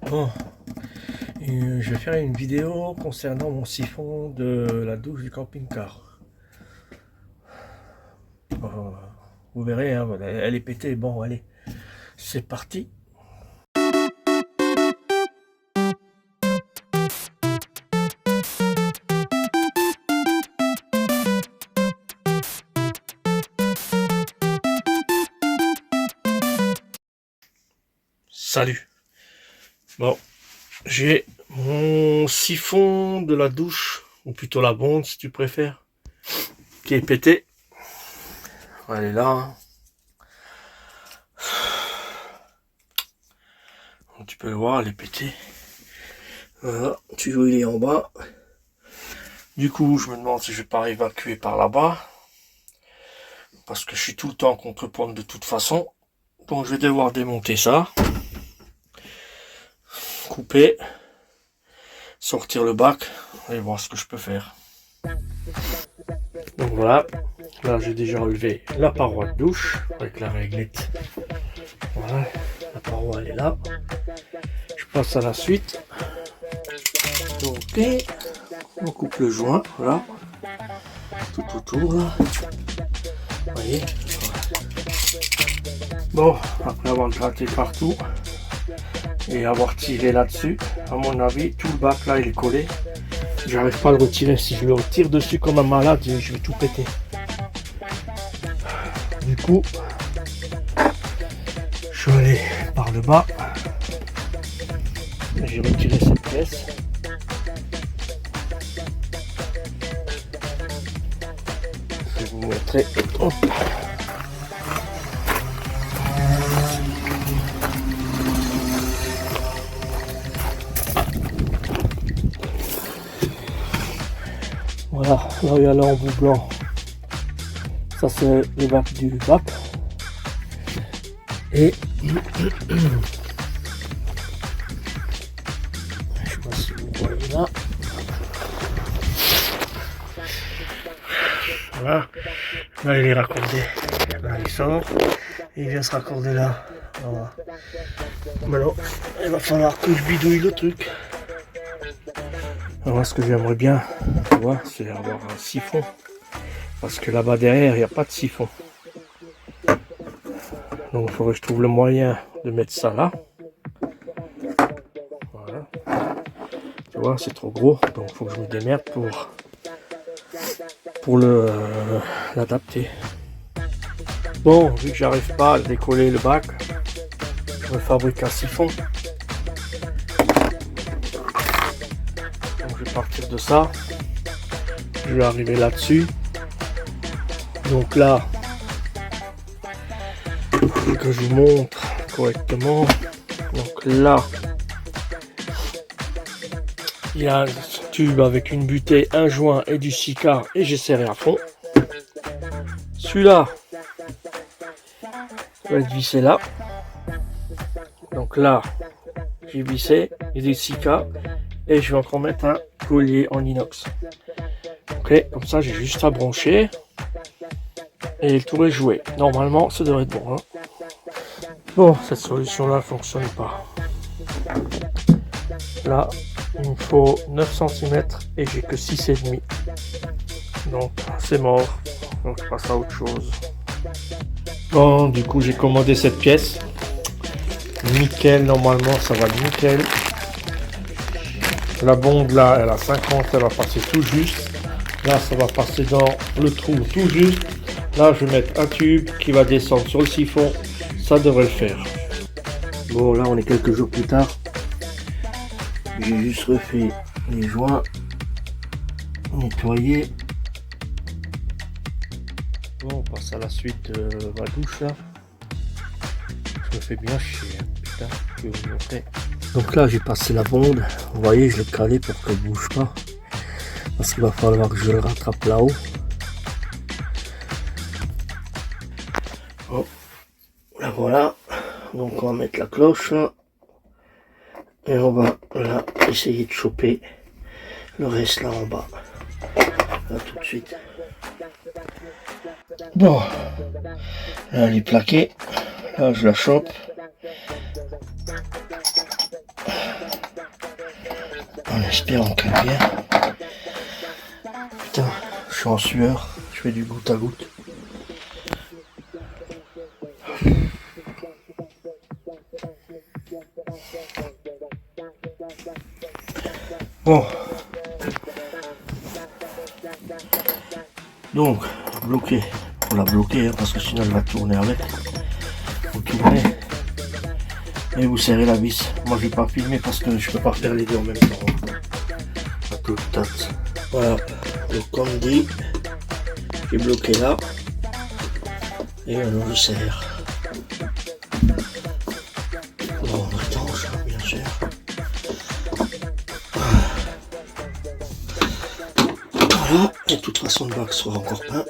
Bon, je vais faire une vidéo concernant mon siphon de la douche du camping-car. Bon, vous verrez, hein, elle est pétée. Bon, allez, c'est parti. Salut. Bon, j'ai mon siphon de la douche, ou plutôt la bonde si tu préfères, qui est pété. Elle est là. Hein. Tu peux le voir, elle est pétée. Voilà, tu vois, il est en bas. Du coup, je me demande si je vais pas évacuer par là-bas. Parce que je suis tout le temps contre pompe de toute façon. Donc je vais devoir démonter ça. Couper. Sortir le bac. Et voir ce que je peux faire. Donc voilà. Là j'ai déjà enlevé la paroi de douche. Avec la réglette. Voilà. La paroi elle est là. Je passe à la suite. Donc on coupe le joint. Voilà. Tout autour là. Vous voyez. Bon, après avoir gratté partout et avoir tiré là-dessus, à mon avis, tout le bac là il est collé. J'arrive pas à le retirer. Si je le retire dessus comme un malade, je vais tout péter. Du coup, je vais aller par le bas. J'ai retiré cette pièce. Je vais vous montrer. Hop. Voilà, là il y a l'embout blanc. Ça c'est le bac du bac. Et je sais pas si vous voyez là. Voilà. Là il est raccordé. Là il sort. Et il vient se raccorder là. Voilà. Maintenant, il va falloir que je bidouille le truc. Alors, ce que j'aimerais bien, tu vois, c'est avoir un siphon. Parce que là-bas derrière, il n'y a pas de siphon. Donc il faudrait que je trouve le moyen de mettre ça là. Voilà. Tu vois, c'est trop gros. Donc il faut que je me démerde pour l'adapter. Bon, vu que j'arrive pas à décoller le bac, je me fabrique un siphon. Donc je vais partir de ça. Je vais arriver là-dessus. Donc là, que je vous montre correctement. Donc là, il y a un tube avec une butée, un joint et du sicard et j'ai serré à fond. Celui-là va être vissé là. Donc là, j'ai vissé, il y a des sicars et je vais encore mettre un collier en inox. Ok, comme ça j'ai juste à brancher et le tour est joué. Normalement, ça devrait être bon. Hein. Bon, cette solution-là ne fonctionne pas. Là, il me faut 9 cm et j'ai que 6,5. Donc, c'est mort. Donc, je passe à autre chose. Bon, du coup, j'ai commandé cette pièce. Nickel, normalement, ça va nickel. La bonde, là, elle a 50, elle va passer tout juste. Là, ça va passer dans le trou tout juste. Là, je vais mettre un tube qui va descendre sur le siphon. Ça devrait le faire. Bon, là, on est quelques jours plus tard. J'ai juste refait les joints. Nettoyé. Bon, on passe à la suite de ma douche, là. Je me fais bien chier. Hein. Putain, je vais vous montrer. Donc là, j'ai passé la bonde. Vous voyez, je l'ai calé pour qu'elle ne bouge pas. Parce qu'il va falloir que je le rattrape là-haut. Bon, là voilà. Donc on va mettre la cloche là. Et on va là essayer de choper le reste là en bas. Là tout de suite. Bon, là elle est plaquée. Là je la chope. En espérant qu'elle vienne. Putain, je suis en sueur, je fais du goutte à goutte. Bon. Donc, bloquer. Faut la bloquer hein, parce que sinon elle va tourner avec. Vous tournez et vous serrez la vis. Moi je vais pas filmer parce que je peux pas faire les deux en même temps. À toute tête. Voilà. Donc comme dit, j'ai bloqué là et on le serre. Bon, on étanche, bien sûr. Voilà, et de toute façon le bac sera encore peint.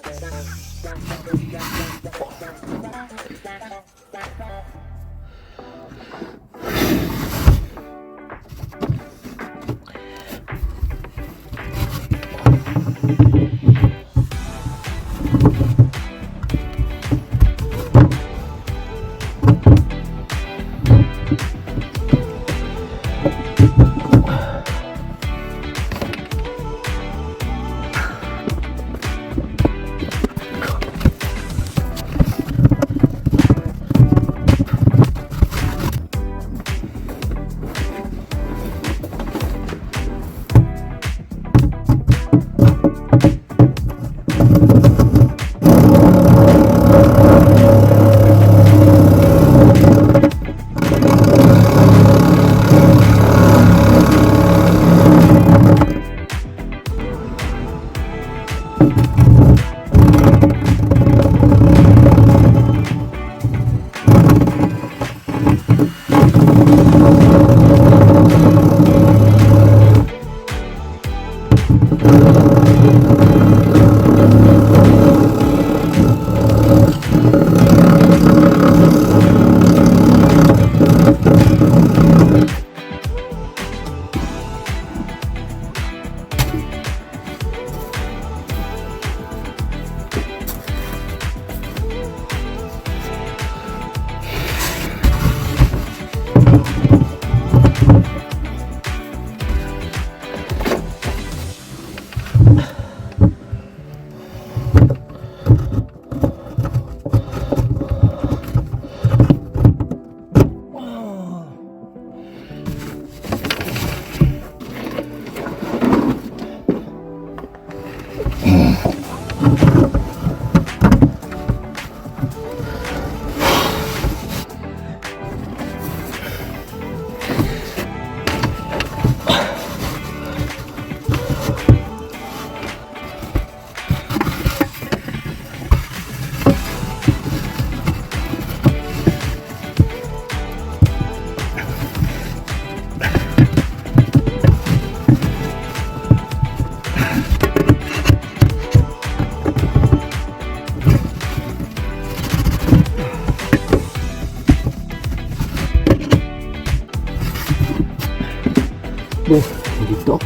Bon, il est temps.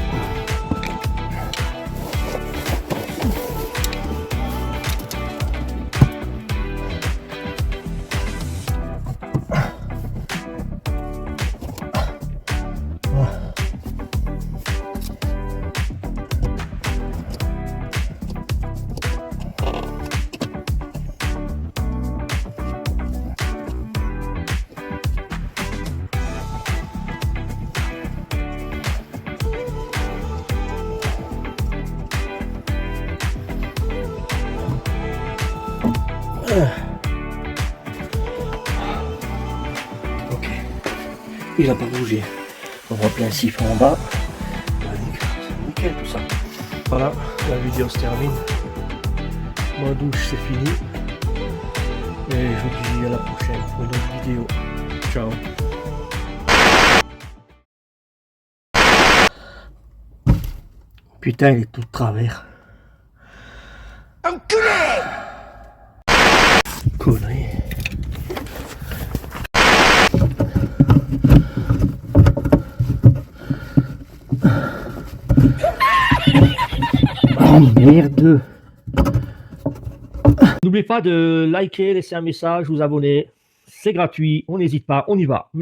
Ok, il n'a pas bougé. On replace un siphon en bas. C'est nickel tout ça. Voilà, la vidéo se termine. Ma douche c'est fini. Et je vous dis à la prochaine pour une autre vidéo. Ciao. Putain, il est tout de travers. Enculé! Connerie. Oh merde. N'oubliez pas de liker, laisser un message, vous abonner. C'est gratuit, on n'hésite pas, on y va. Merci.